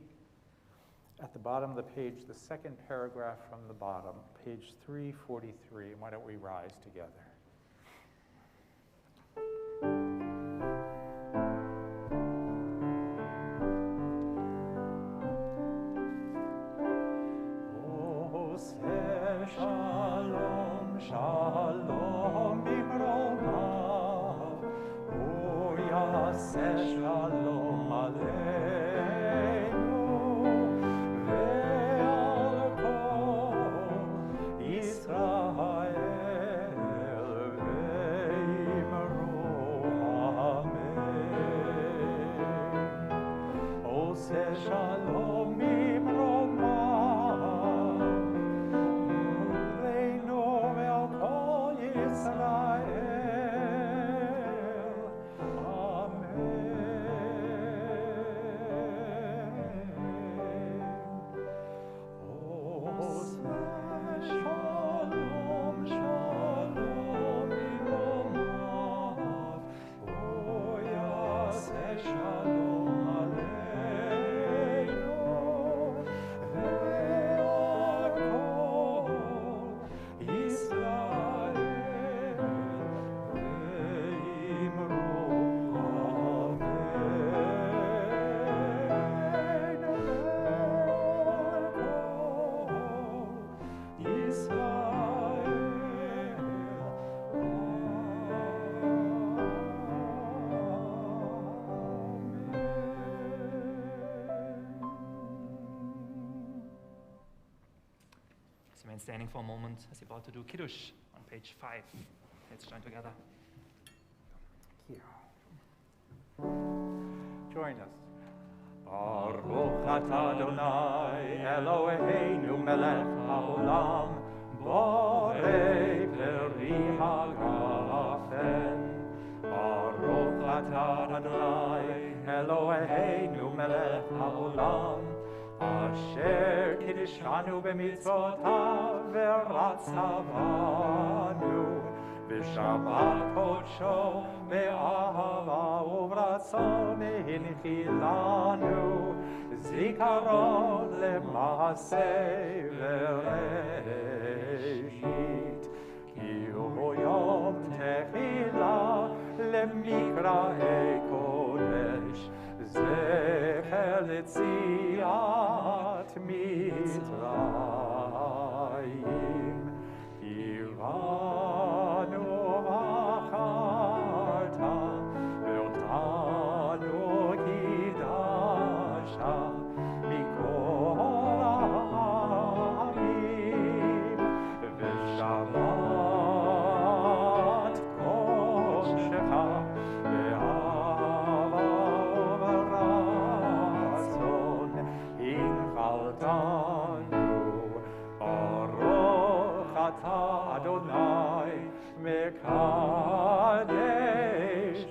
At the bottom of the page, the second paragraph from the bottom, page 343. Why don't we rise together? Shalom, shalom, bimromav, uyaseh shalom aleinu, ve'al kol Yisrael, ve'imru amen. Oseh shalom bimromav, Standing for a moment as you're about to do Kiddush on page 5. Let's join together. Thank you. Join us. Baruch atah Adonai Eloheinu melech haolam, borei peri hagafen. Baruch atah Adonai Eloheinu melech haolam, asher kiddushanu b'mitzvotav v'ratzavanu, v'shabbat kodsho be'ahava u'v'ratzon hinchilanu, zikaron le'maaseh v'reshit, ki hu yom techilah למקראי קודש, זכר ליציאת מצרים. הבנו בחרת, ואותנו קידשת מכל העמים, ושבת קודשך באהבה וברצון הנחלתנו. ברוך אתה אדוני מקדש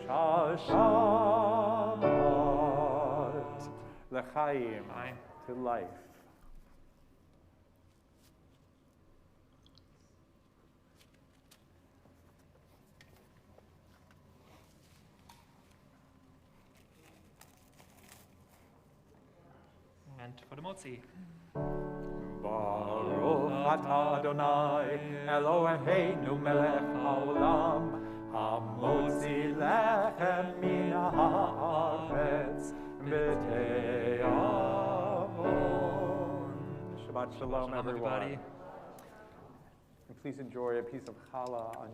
השבת. לחיים, to life. And for the motzi. Baruch atah Adonai Eloheinu melech haolam, hamotzi lechem min haaretz b'te'avon. Shabbat shalom, everyone. Everybody. And please enjoy a piece of challah on